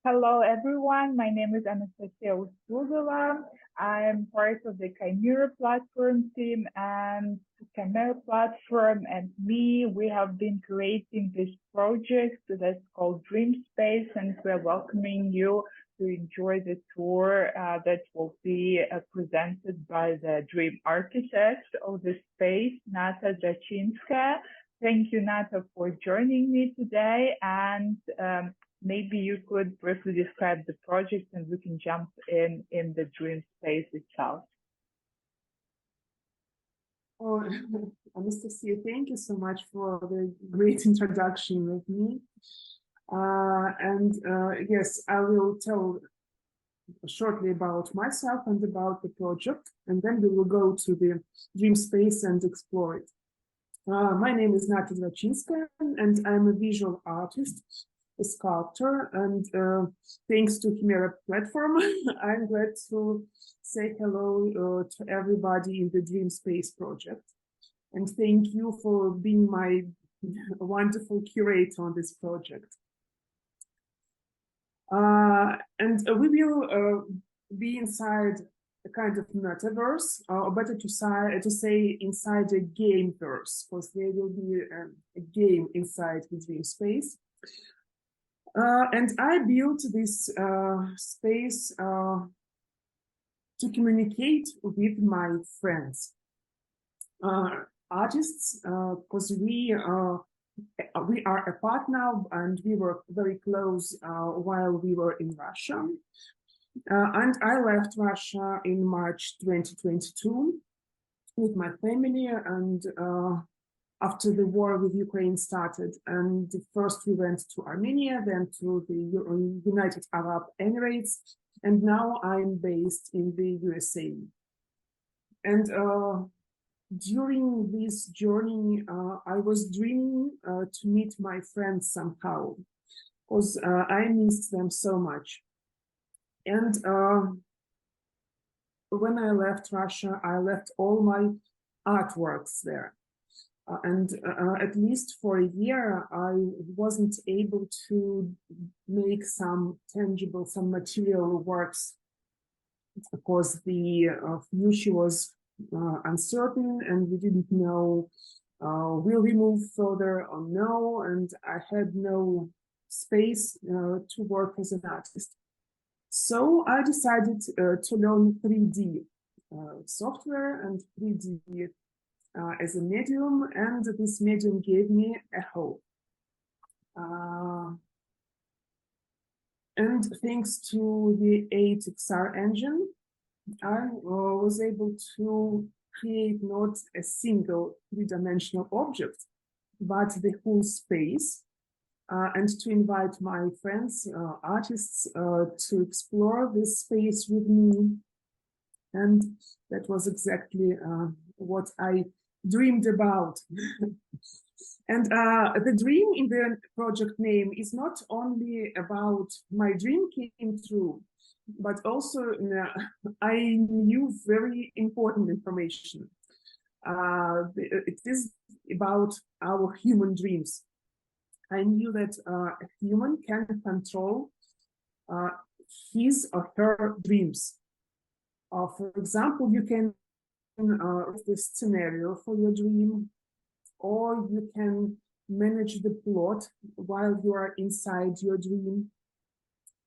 Hello, everyone. My name is Anastasia Ustuzova. I am part of the Chimera platform team, and Chimera platform and me, we have been creating this project that's called Dream Space, and we're welcoming you to enjoy the tour that will be presented by the dream architect of the space, Nata Drachinskaya. Thank you, Nata, for joining me today, and maybe you could briefly describe the project and we can jump in the dream space itself. Oh, Anastasia, thank you so much for the great introduction with me. Yes, I will tell shortly about myself and about the project, and then we will go to the dream space and explore it. My name is Nata Drachinskaya, and I'm a visual artist, a sculptor, and thanks to Chimera platform, I'm glad to say hello to everybody in the Dream Space project. And thank you for being my wonderful curator on this project. We will be inside a kind of metaverse, or better to say inside a gameverse, because there will be a game inside the Dream Space. And I built this space to communicate with my friends, artists, because we are apart now, and we were very close while we were in Russia. And I left Russia in March 2022 with my family, and after the war with Ukraine started. And first we went to Armenia, then to the United Arab Emirates, and now I'm based in the USA. And during this journey, I was dreaming to meet my friends somehow, because I missed them so much. And when I left Russia, I left all my artworks there. At least for a year, I wasn't able to make some tangible, some material works, because the future was uncertain, and we didn't know will we move further or no, and I had no space to work as an artist. So I decided to learn 3D software and 3D as a medium, and this medium gave me a hope. And thanks to the 8XR engine, I was able to create not a single three-dimensional object, but the whole space, and to invite my friends, artists, to explore this space with me. And that was exactly what I dreamed about. And the dream in the project name is not only about my dream came true, but also I knew very important information. It is about our human dreams. I knew that a human can control his or her dreams. For example, you can this scenario for your dream, or you can manage the plot while you are inside your dream,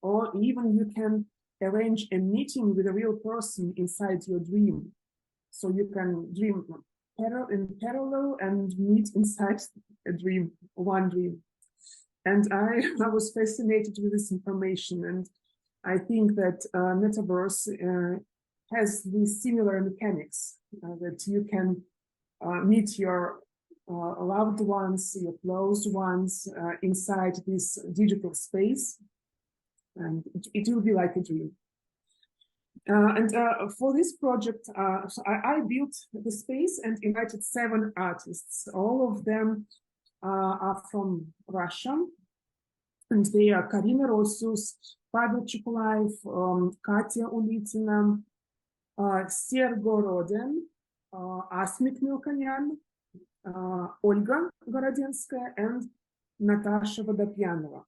or even you can arrange a meeting with a real person inside your dream. So you can dream in parallel and meet inside a dream, one dream. And I was fascinated with this information, and I think that metaverse has these similar mechanics that you can meet your loved ones, your close ones inside this digital space, and it will be like a dream. For this project, so I built the space and invited 7 artists. All of them are from Russia, and they are Karina Rosus, Pavel Chikulaev, Katya Ulitina, Sergo Roden, Asmik Milkanyan, Olga Gorodenskaya, and Natasha Vodopyanova.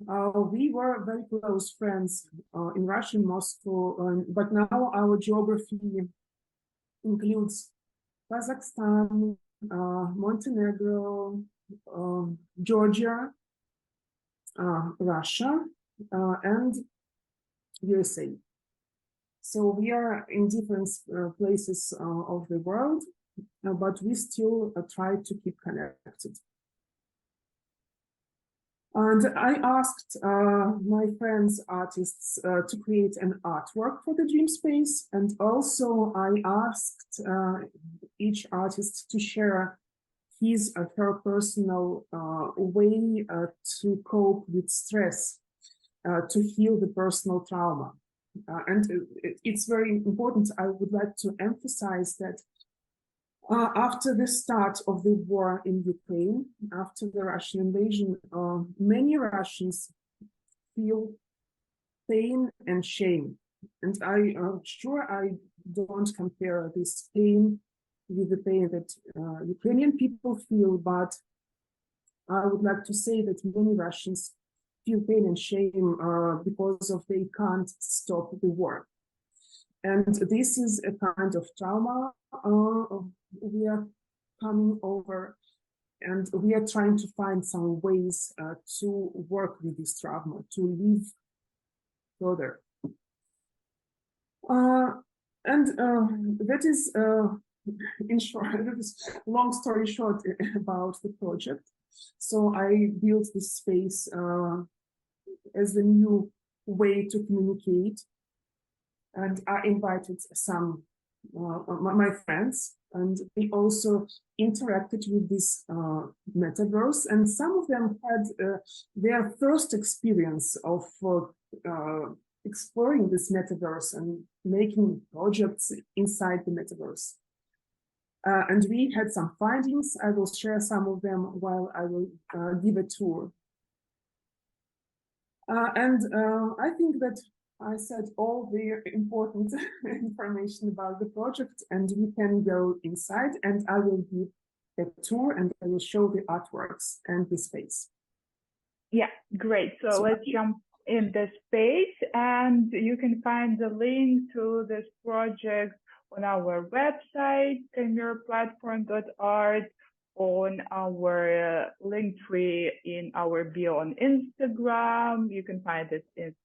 We were very close friends in Russia, in Moscow, but now our geography includes Kazakhstan, Montenegro, Georgia, Russia, and USA. So we are in different places of the world, but we still try to keep connected. And I asked my friends, artists, to create an artwork for the dream space. And also I asked each artist to share his or her personal way to cope with stress, to heal the personal trauma. And it's very important. I would like to emphasize that after the start of the war in Ukraine, after the Russian invasion, many Russians feel pain and shame. And I'm sure I don't compare this pain with the pain that Ukrainian people feel, but I would like to say that many Russians feel pain and shame because of they can't stop the war. And this is a kind of trauma we are coming over, and we are trying to find some ways to work with this trauma, to live further. And that is, in short, that is long story short about the project. So I built this space as a new way to communicate. And I invited some my friends, and they also interacted with this metaverse. And some of them had their first experience of exploring this metaverse and making projects inside the metaverse. And we had some findings. I will share some of them while I will give a tour. And I think that I said all the important information about the project, and we can go inside, and I will give a tour and I will show the artworks and the space. Yeah, great. So let's jump in the space, and you can find the link to this project on our website, chimeraplatform.art, on our link tree in our bio on Instagram. You can find it in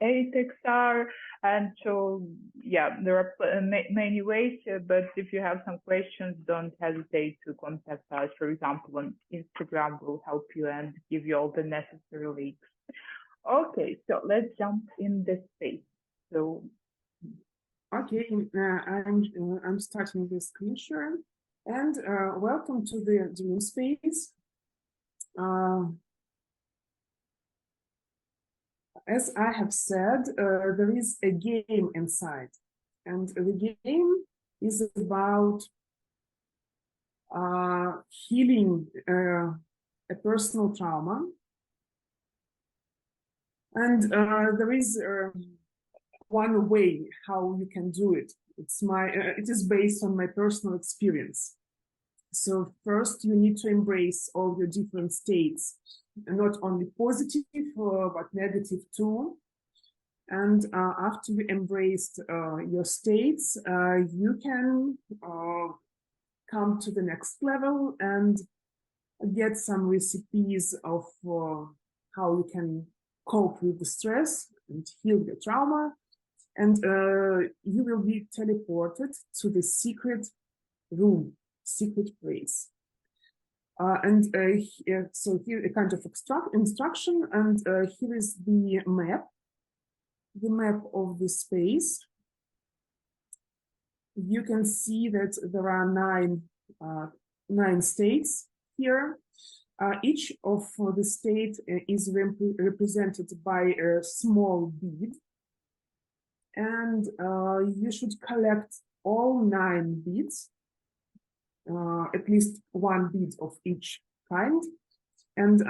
8XR. And so, yeah, there are many ways, but if you have some questions, don't hesitate to contact us. For example, on Instagram, we'll help you and give you all the necessary links. Okay, so let's jump in the space. So, okay, I'm starting the screen share. And welcome to the dream space. As I have said, there is a game inside, and the game is about healing a personal trauma. And there is one way how you can do it. It is based on my personal experience. So first you need to embrace all your different states, and not only positive, but negative too. And after you embraced your states, you can come to the next level and get some recipes of how you can cope with the stress and heal your trauma. And you will be teleported to the secret room, secret place. So here a kind of instruction, and here is the map of the space. You can see that there are nine states here. Each of the state is represented by a small bead. And you should collect all 9 beads, at least 1 bead of each kind. And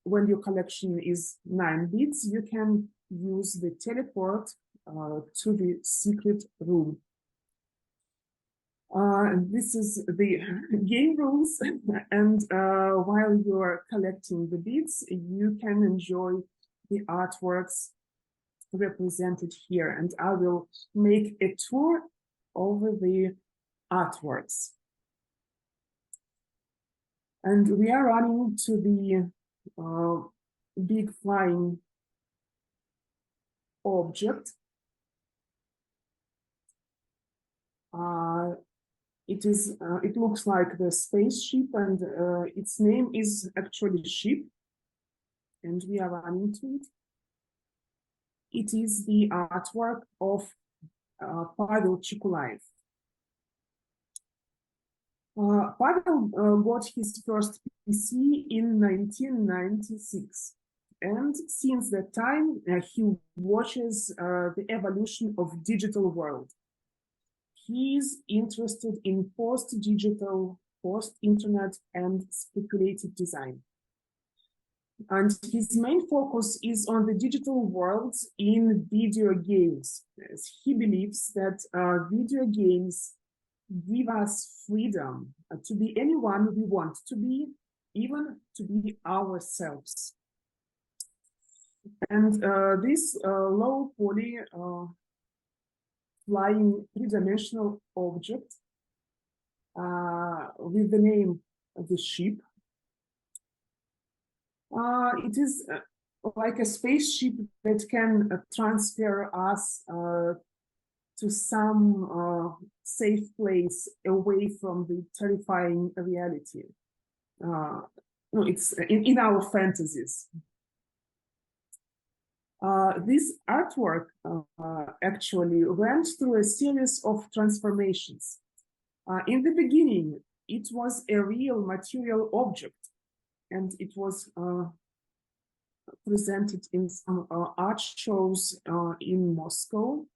when your collection is 9 beads, you can use the teleport to the secret room. This is the game rules, and while you're collecting the beads, you can enjoy the artworks represented here, and I will make a tour over the artworks. And we are running to the big flying object. It looks like the spaceship, and its name is actually ship, and we are running to it. It is the artwork of Pavel Chikulaev. Pavel got his first PC in 1996. And since that time, he watches the evolution of digital world. He is interested in post-digital, post-internet, and speculative design. And his main focus is on the digital world in video games. As he believes that video games give us freedom to be anyone we want to be, even to be ourselves. And this low poly flying three-dimensional object with the name of the ship, it is like a spaceship that can transfer us to some safe place away from the terrifying reality. No, it's in our fantasies. This artwork actually went through a series of transformations. In the beginning, it was a real material object, and it was presented in some art shows in Moscow.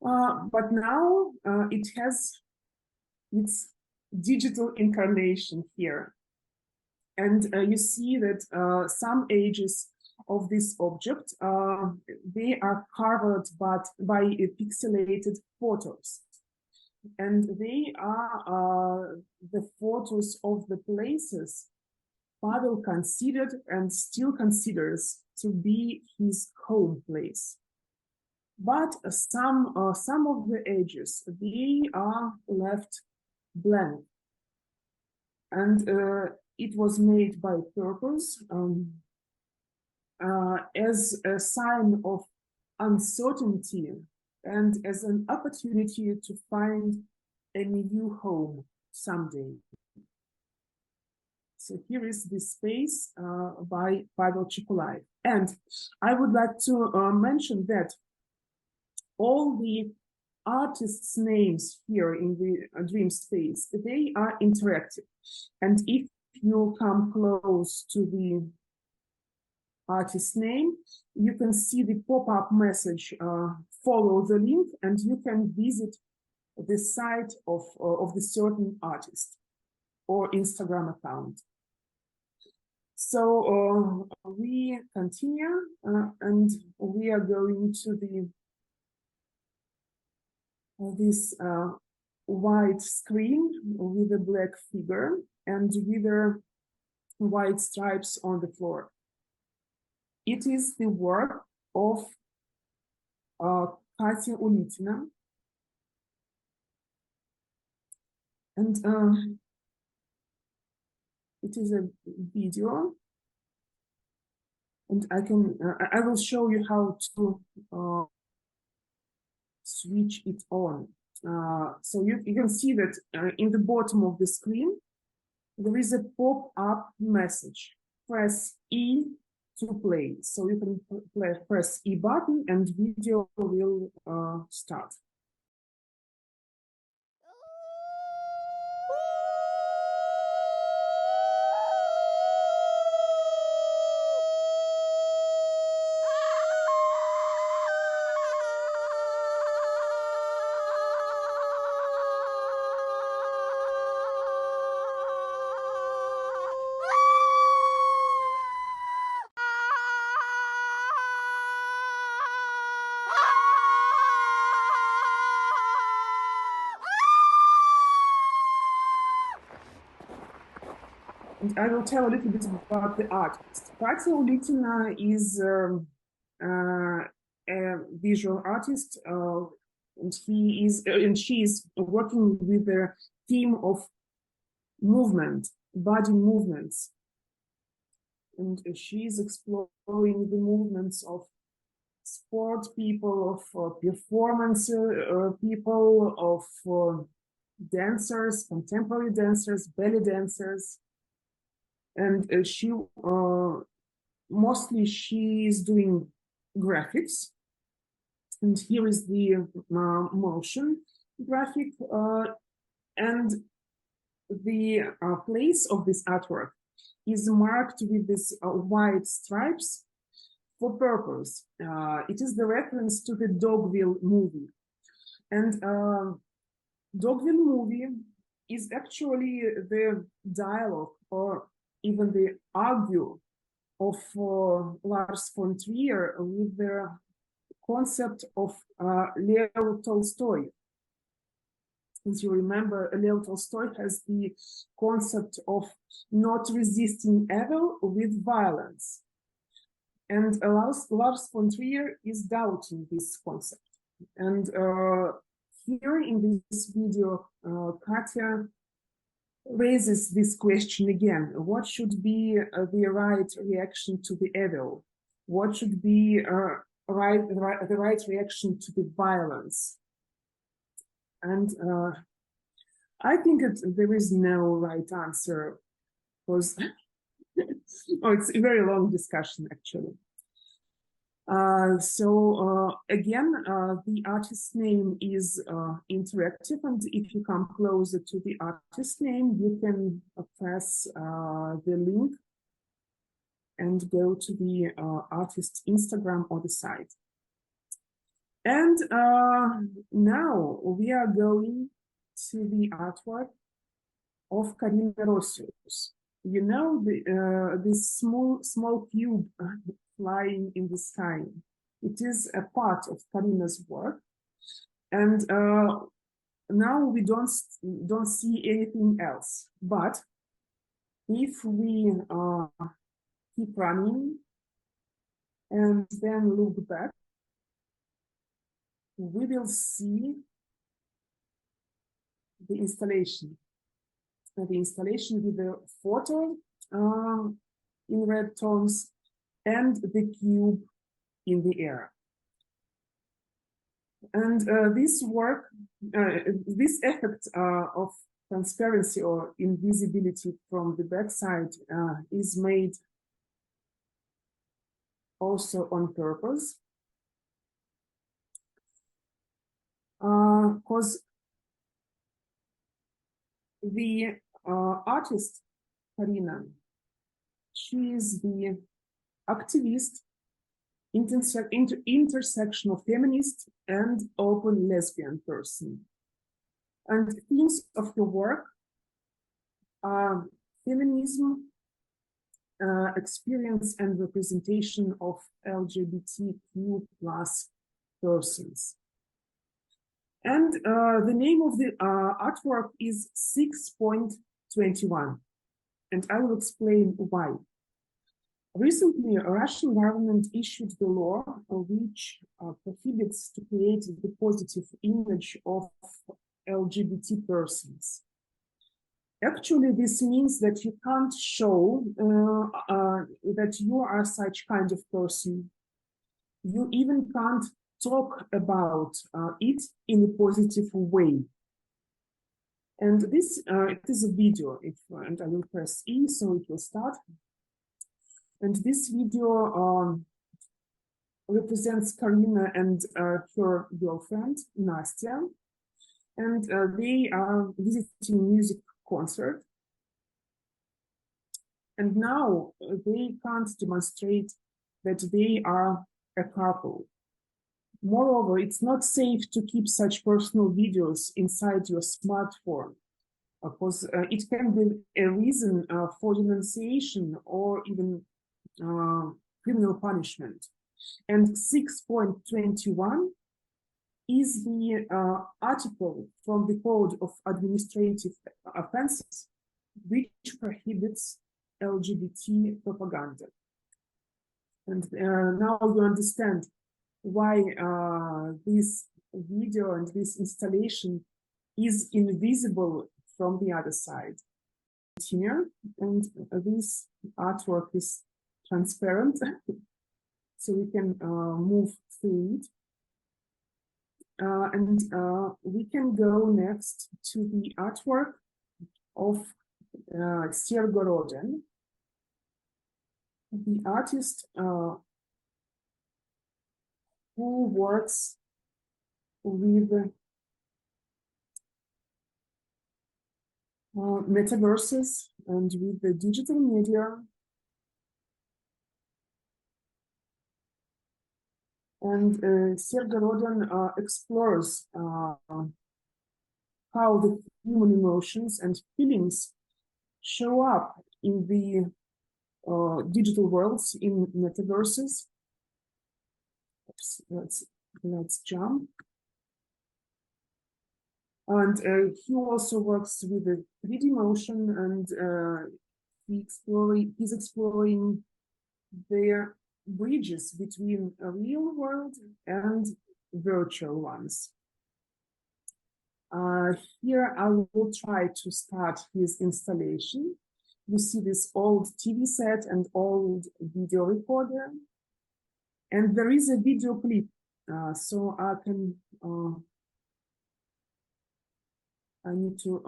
But now it has its digital incarnation here. And you see that some edges of this object, they are covered by pixelated photos. And they are the photos of the places Pavel considered and still considers to be his home place. But some of the edges, they are left blank. And it was made by purpose as a sign of uncertainty and as an opportunity to find a new home someday. So here is the space by Pavel Chikulaev. And I would like to mention that all the artists' names here in the dream space, they are interactive. And if you come close to the artist name, you can see the pop-up message, follow the link, and you can visit the site of the certain artist or Instagram account. So we continue, and we are going to the this white screen with a black figure and with white stripes on the floor. It is the work of Katya Ulitina. And it is a video. And I will show you how to switch it on. So you can see that in the bottom of the screen, there is a pop-up message. Press E to play. So you can press E button and video will start. And I will tell a little bit about the artist. Katya Ulitina is a visual artist, and she is working with the theme of movement, body movements, and she is exploring the movements of sport people, of performance people, of dancers, contemporary dancers, belly dancers, and she mostly she is doing graphics. And here is the motion graphic, and the place of this artwork is marked with these white stripes for purpose. It is the reference to the Dogville movie. And Dogville movie is actually the dialogue or even the argue of Lars von Trier with the concept of Leo Tolstoy. As you remember, Leo Tolstoy has the concept of not resisting evil with violence. And Lars von Trier is doubting this concept. And here in this video, Katya raises this question again. What should be the right reaction to the evil? What should be the right reaction to the violence? And I think there is no right answer, because it's a very long discussion, actually. Again, the artist's name is interactive, and if you come closer to the artist's name, you can press the link and go to the artist's Instagram or the site. And now we are going to the artwork of Karina Rossius. You know, this small cube flying in the sky. It is a part of Karina's work, and now we don't see anything else. But if we keep running and then look back, we will see the installation. The installation with the photo in red tones and the cube in the air. And this work, this effect of transparency or invisibility from the backside is made also on purpose, because the artist, Karina, she is the activist, intersectional feminist, and open lesbian person. And themes of her work are feminism, experience and representation of LGBTQ plus persons. And the name of the artwork is 6.21, and I will explain why. Recently, a Russian government issued the law which prohibits to create the positive image of LGBT persons. Actually, this means that you can't show that you are such kind of person. You even can't talk about it in a positive way. And this it is a video, and I will press E, so it will start. And this video represents Karina and her girlfriend, Nastya. And they are visiting a music concert. And now they can't demonstrate that they are a couple. Moreover, it's not safe to keep such personal videos inside your smartphone, because it can be a reason for denunciation or even criminal punishment. And 6.21 is the article from the Code of Administrative Offenses, which prohibits LGBT propaganda. And now you understand why this video and this installation is invisible from the other side. Here, and this artwork is transparent, so we can move through it. And we can go next to the artwork of Sergorodin, the artist who works with metaverses and with the digital media. And Sergorodin explores how the human emotions and feelings show up in the digital worlds, in metaverses. Let's jump. And he also works with the 3D motion, and he's exploring their bridges between a real world and virtual ones. Here I will try to start his installation. You see this old TV set and old video recorder. And there is a video clip, so I need to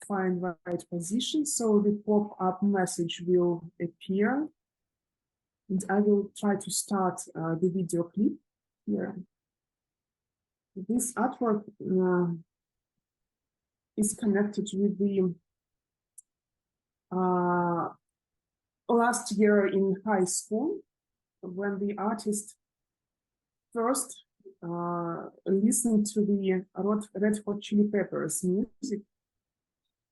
find the right position, so the pop-up message will appear. And I will try to start the video clip here. This artwork is connected with the last year in high school, when the artist first listened to the Red Hot Chili Peppers music.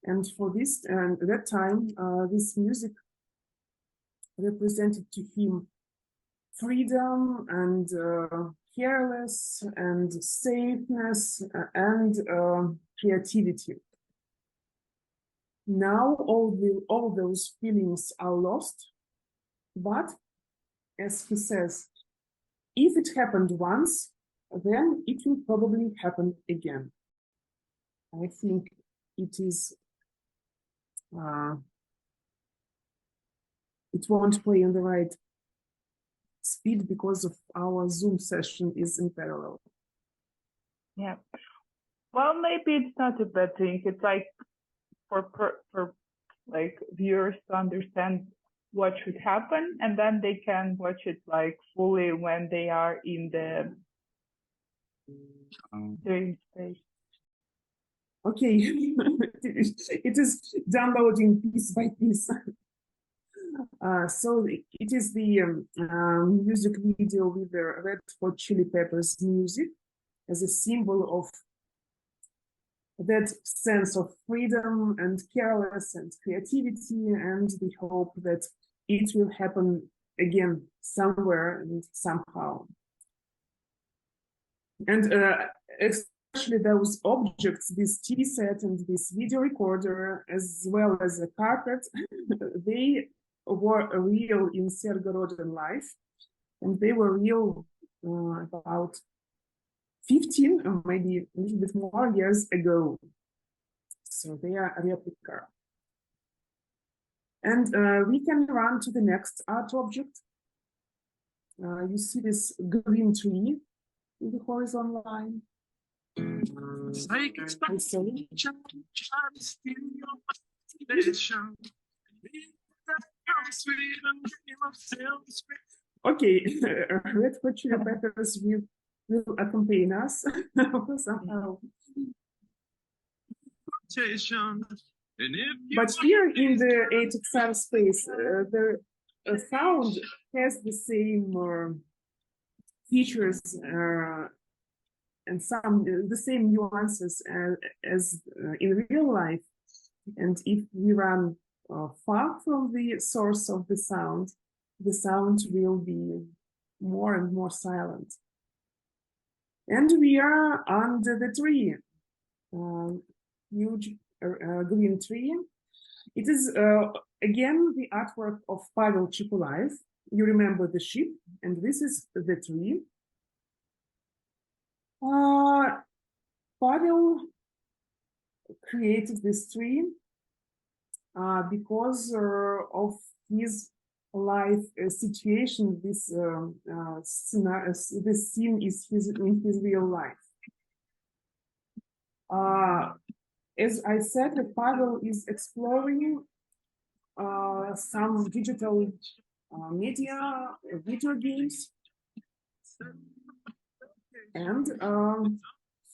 And for this, and at that time, this music represented to him freedom and careless and safeness and creativity. Now all those feelings are lost, but as he says, if it happened once, then it will probably happen again. I think it is it won't play in the right speed because of our Zoom session is in parallel. Yeah. Well, maybe it's not a bad thing. It's like for like viewers to understand what should happen, and then they can watch it like fully when they are in the dream space. Okay, it is downloading piece by piece. So it is the music video with the Red Hot Chili Peppers music as a symbol of that sense of freedom and careless and creativity and the hope that it will happen again somewhere and somehow. And especially those objects, this TV set and this video recorder, as well as a carpet, they were real in Sergorodin life, and they were real about 15 or maybe a little bit more years ago. So they are a replica. And we can run to the next art object. You see this green tree in the horizontal line. Okay, Red Hot Chili Peppers will accompany us somehow. But here in the 8XR space, the sound has the same features and the same nuances as in real life. And if we run far from the source of the sound will be more and more silent. And we are under the tree, huge green tree. It is, again, the artwork of Pavel Chikulaev. You remember the ship, and this is the tree. Pavel created this tree because of his life situation. This scene is in his real life. As I said, Pavel is exploring some digital media, video games, and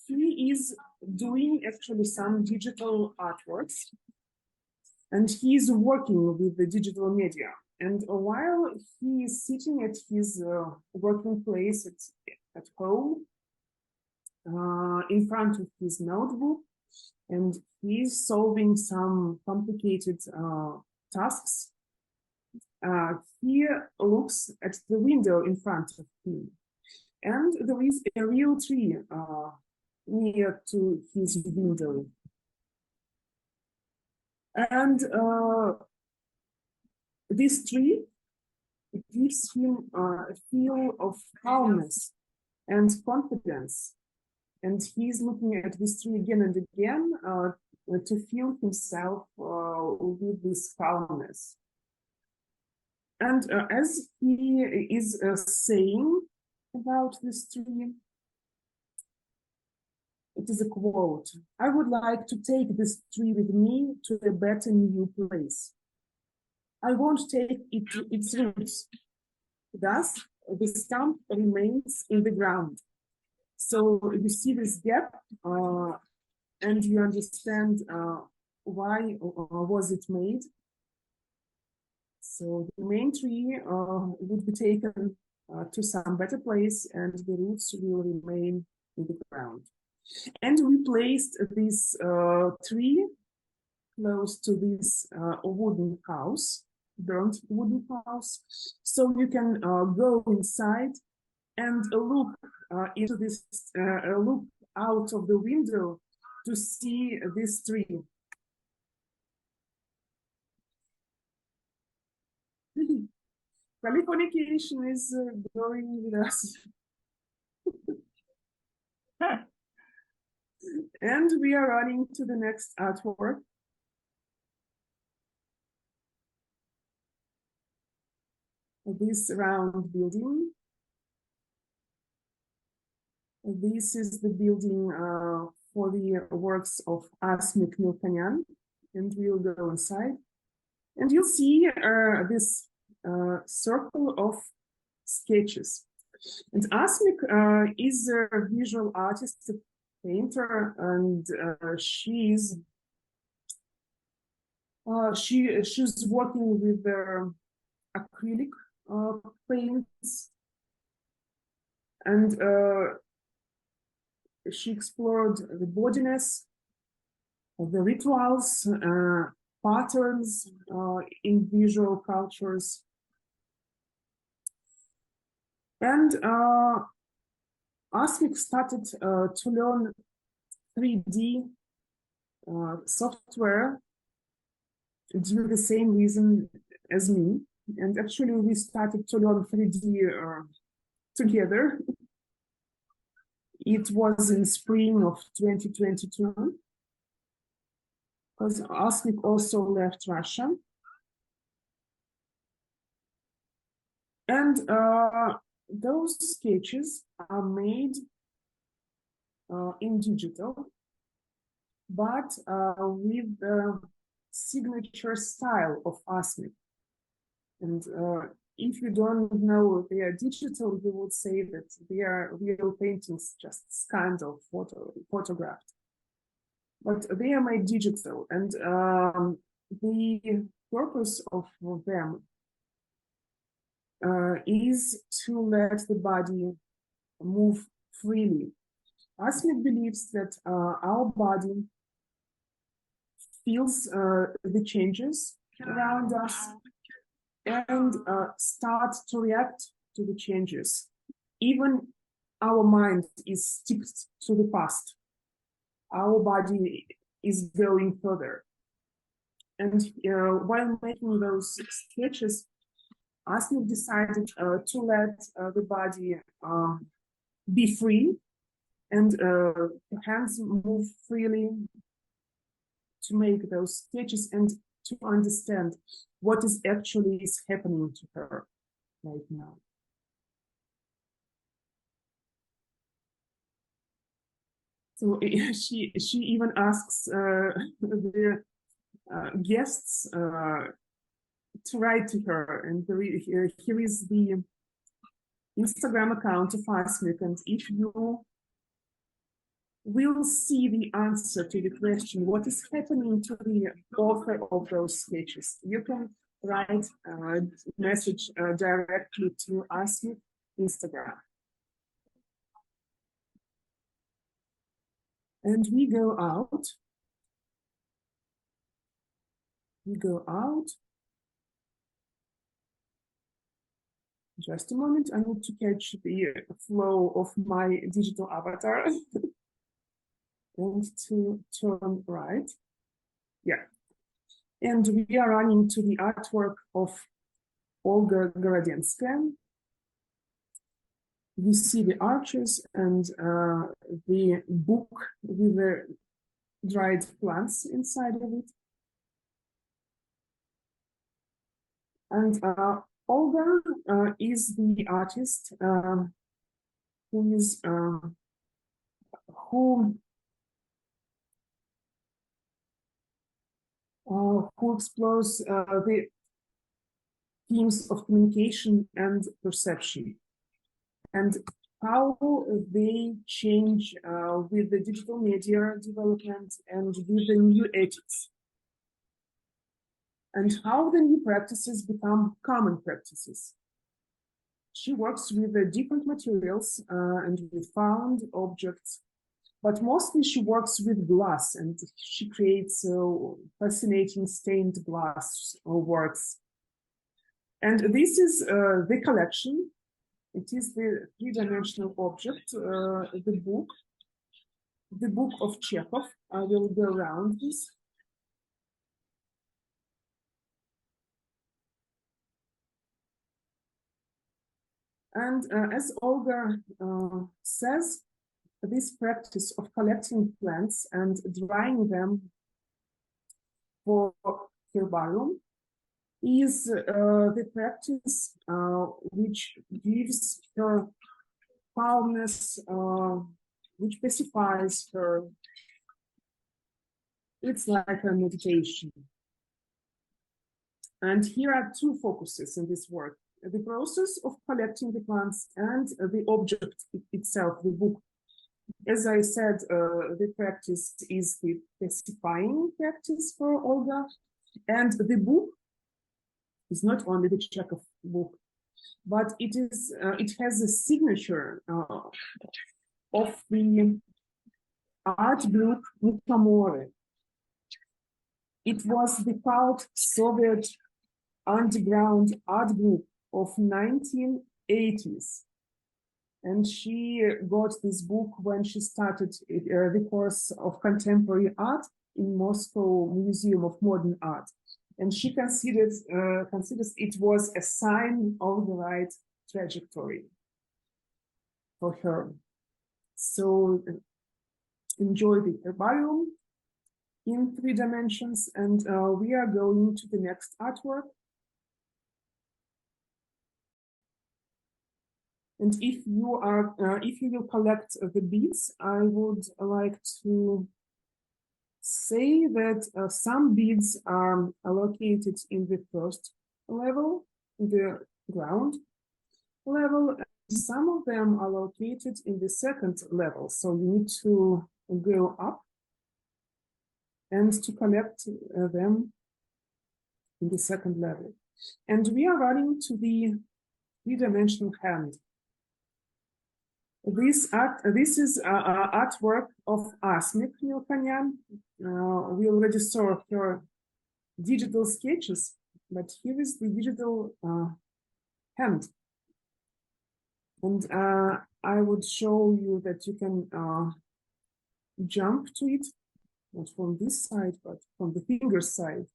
he is doing actually some digital artworks, and he is working with the digital media. And while he is sitting at his working place at home, in front of his notebook, and he's solving some complicated tasks, he looks at the window in front of him, and there is a real tree near to his window. And this tree gives him a feel of calmness and confidence. And he's looking at this tree again and again to feel himself with this calmness. And as he is saying about this tree, it is a quote: "I would like to take this tree with me to a better new place. I won't take it to its roots. Thus, the stump remains in the ground." So you see this gap, and you understand why was it made. So the main tree would be taken to some better place, and the roots will remain in the ground. And we placed this tree close to this wooden house, burnt wooden house, so you can go inside and look into this, look out of the window to see this tree. Californication is going with us. And we are running to the next artwork. This round building. This is the building for the works of Asmik Milkanyan, and we'll go inside. And you'll see this circle of sketches. And Asmik is a visual artist, a painter, and she's working with acrylic paints, and she explored the bodiness, the rituals, patterns in visual cultures. And Asmik started to learn 3D software due to the same reason as me. And actually, we started to learn 3D together. It was in spring of 2022, because Asmik also left Russia. And those sketches are made in digital, but with the signature style of Asmik. And if you don't know they are digital, you would say that they are real paintings, just scanned or photographed. But they are made digital, and the purpose of them is to let the body move freely. Asmik believes that our body feels the changes around us and starts to react to the changes. Even our mind is sticked to the past. Our body is going further. And while making those sketches, Asmik decided to let the body be free and her hands move freely to make those sketches and to understand what is actually happening to her right now. So she even asks the guests to write to her, and here is the Instagram account of Asmik, and if you will see the answer to the question, what is happening to the author of those sketches, you can write a message directly to Asmik Instagram. And we go out. Just a moment, I need to catch the flow of my digital avatar and to turn right. Yeah. And we are running to the artwork of Olga Gorodenskaya. You see the arches and the book with the dried plants inside of it. And Olga is the artist who explores the themes of communication and perception, and how they change with the digital media development and with the new ethics, and how the new practices become common practices. She works with the different materials and with found objects, but mostly she works with glass, and she creates fascinating stained glass works. And this is the collection. It is the three-dimensional object, the book of Chekhov. I will go around this. And as Olga says, this practice of collecting plants and drying them for herbarium is the practice which gives her calmness, which pacifies her. It's like a meditation. And here are two focuses in this work: the process of collecting the plants and the object itself, the book. As I said, the practice is the pacifying practice for Olga, and the book is not only the Chekhov book, but it has a signature of the art group Mutamore. It was the cult Soviet underground art group of 1980s. And she got this book when she started the course of contemporary art in Moscow Museum of Modern Art. And she considers it was a sign of the right trajectory for her. So enjoy the herbarium in 3 dimensions, and we are going to the next artwork. And if you will collect the beads, I would like to say that some beads are located in the first level, in the ground level, and some of them are located in the second level. So you need to go up and to collect them in the second level. And we are running to the 3-dimensional hand. This is artwork of Asmik Milkanyan. We already saw her digital sketches, but here is the digital hand. And I would show you that you can jump to it, not from this side, but from the finger side.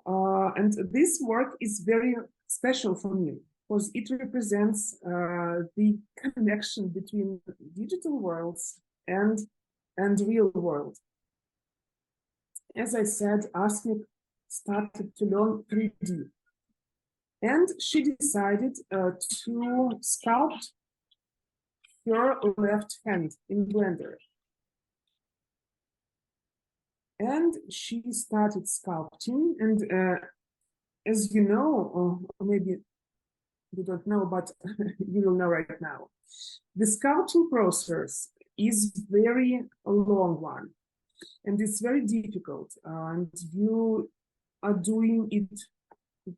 And this work is very special for me because it represents the connection between digital worlds and real world. As I said, Asmik started to learn 3D, and she decided to sculpt her left hand in Blender. And she started sculpting, and as you know, or maybe you don't know, but you will know right now, the sculpting process is very long one, and it's very difficult, and you are doing it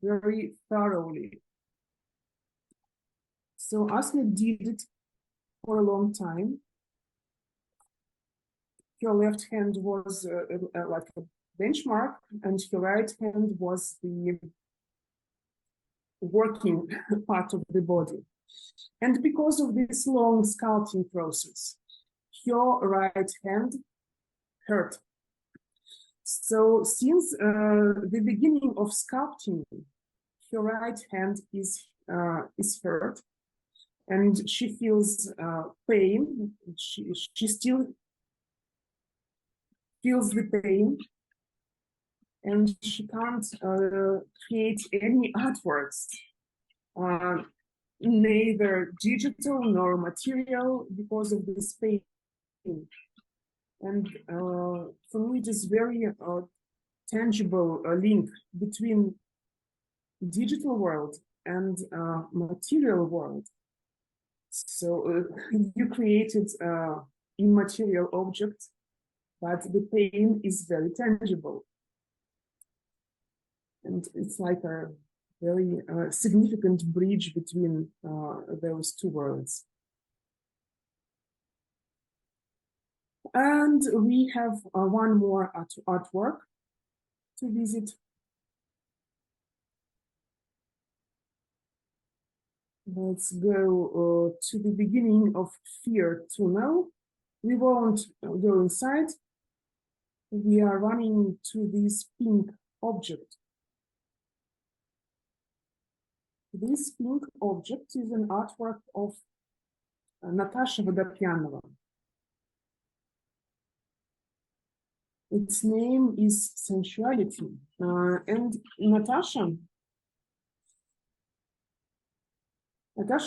very thoroughly. So Asma did it for a long time. Her left hand was like a benchmark, and her right hand was the working part of the body. And because of this long sculpting process, her right hand hurt. So since the beginning of sculpting, her right hand is hurt, and she feels pain. She still feels the pain, and she can't create any artworks, neither digital nor material, because of this pain. And for me, it is very tangible link between digital world and material world. So you created immaterial objects, but the pain is very tangible. And it's like a very significant bridge between those two worlds. And we have one more artwork to visit. Let's go to the beginning of Fear Tunnel. We won't go inside. We are running to this pink object. This pink object is an artwork of Natasha Drachinskaya. Its name is Sensuality. And Natasha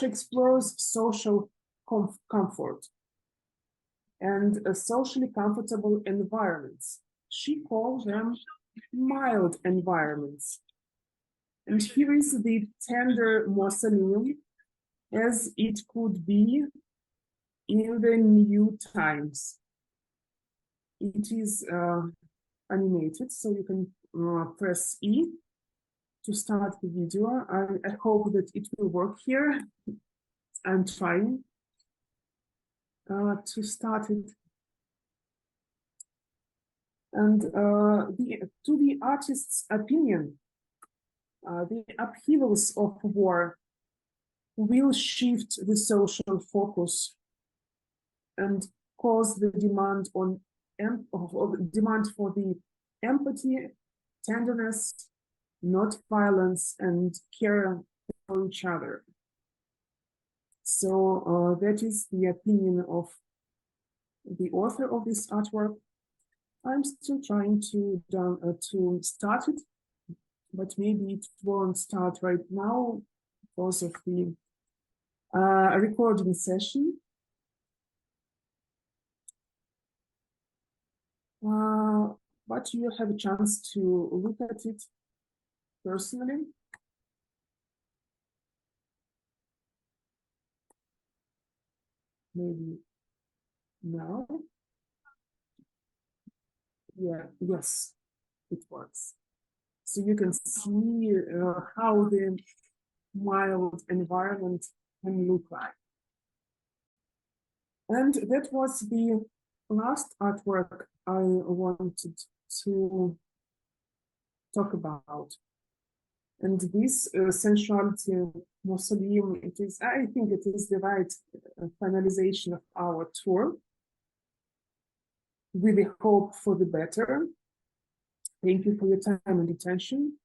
explores social comfort and socially comfortable environments. She calls them mild environments. And here is the tender mausoleum as it could be in the new times. It is animated, so you can press E to start the video. I hope that it will work here. I'm trying to start it. And to the artist's opinion, the upheavals of war will shift the social focus and cause the demand for the empathy, tenderness, not violence, and care for each other. So that is the opinion of the author of this artwork. I'm still trying to start it, but maybe it won't start right now because of the recording session. But you have a chance to look at it personally. Maybe now. Yeah, yes, it works. So you can see how the mild environment can look like. And that was the last artwork I wanted to talk about. And this sensuality mausoleum, I think it is the right finalization of our tour. With the hope for the better. Thank you for your time and attention.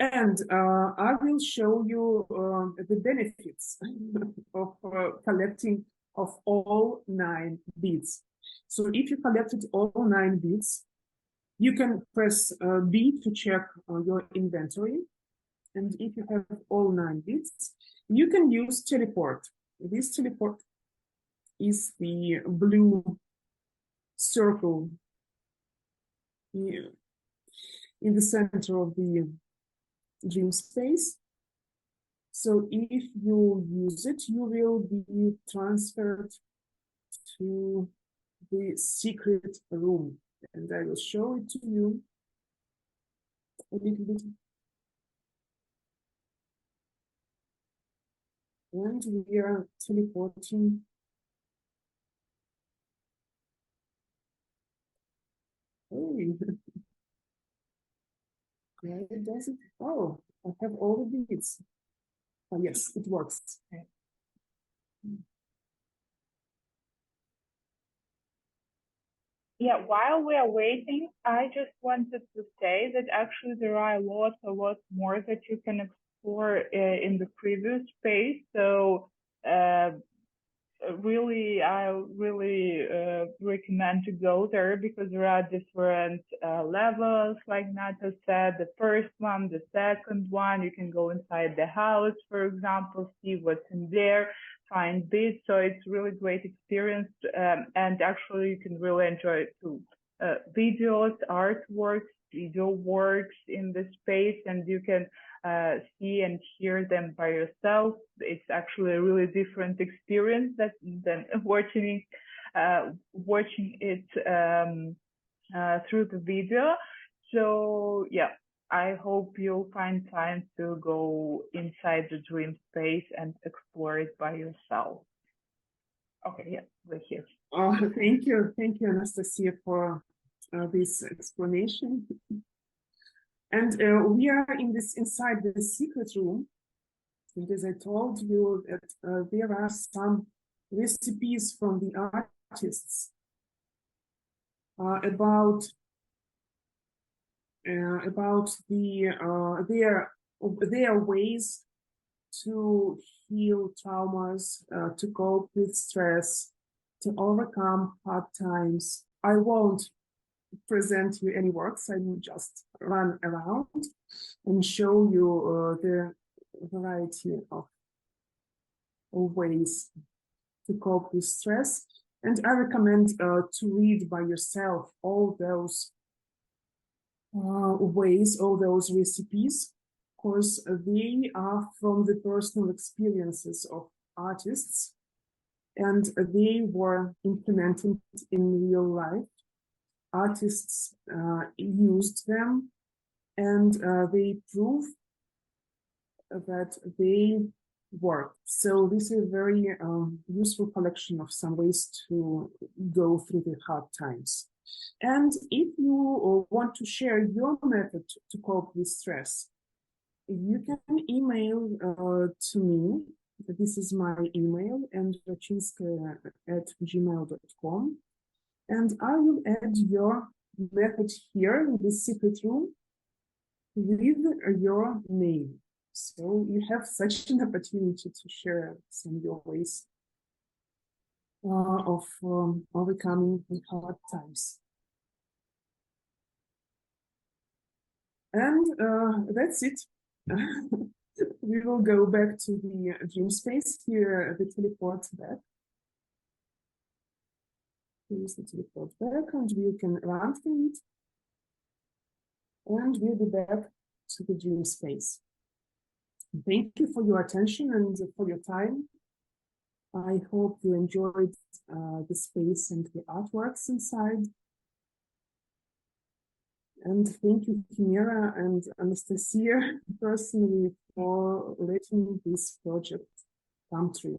And I will show you the benefits of collecting of all 9 beads. So if you collected all 9 beads, you can press B to check your inventory. And if you have all 9 beads, you can use teleport. This teleport is the blue circle in the center of the dream space. So if you use it, you will be transferred to the secret room. And I will show it to you a little bit. And we are teleporting. Hey, yeah, it does it. Oh, I have all the beads. Oh, yes, it works. Yeah, while we are waiting, I just wanted to say that actually there are a lot more that you can explore in the previous space. So uh, I really recommend to go there because there are different levels, like Nata said. The first one, the second one, you can go inside the house, for example, see what's in there, find bits. So it's really great experience, and actually you can really enjoy it too. Videos, artworks, video works in the space, and you can see and hear them by yourself. It's actually a really different experience than watching it through the video. So yeah, I hope you'll find time to go inside the dream space and explore it by yourself. Okay, yeah, we're here. Oh, thank you, Anastasia, for this explanation. And we are inside the secret room. And as I told you, that there are some recipes from the artists about their ways to heal traumas, to cope with stress, to overcome hard times. I won't present you any works. I will just run around and show you the variety of ways to cope with stress. And I recommend to read by yourself all those ways, all those recipes, because they are from the personal experiences of artists and they were implemented in real life. Artists used them and they prove that they work. So this is a very useful collection of some ways to go through the hard times. And if you want to share your method to cope with stress, you can email to me. This is my email, Drachinskaya@gmail.com. And I will add your method here in the secret room with your name. So you have such an opportunity to share some of your ways of overcoming hard times. And that's it. We will go back to the dream space here, the teleport back. Here's the teleport back, and we can run through it. And we'll be back to the dream space. Thank you for your attention and for your time. I hope you enjoyed the space and the artworks inside. And thank you, Kimera and Anastasia, personally, for letting this project come true.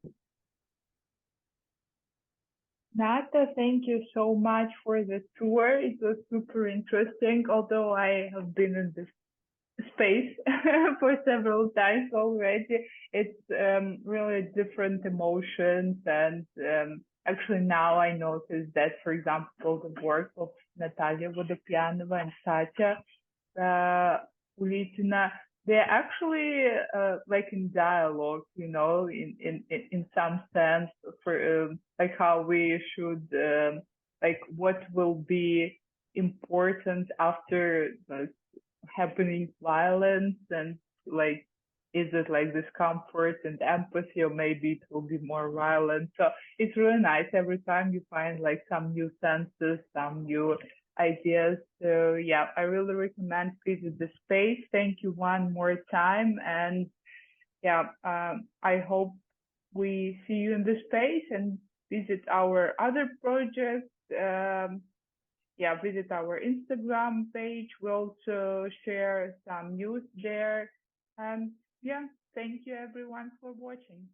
Nata, thank you so much for the tour. It was super interesting, although I have been in this space for several times already. It's really different emotions, and actually now I noticed that, for example, the work of Natalia Vodopianova and Satya Ulitina they're actually like in dialogue, in some sense, for like how we should like what will be important after happening violence, and like is it like discomfort and empathy, or maybe it will be more violent. So it's really nice every time you find like some new senses, some new ideas. So yeah, I really recommend visit the space. Thank you one more time, and yeah, I hope we see you in the space and visit our other projects. Yeah, visit our Instagram page. We'll also share some news there. And yeah, thank you everyone for watching.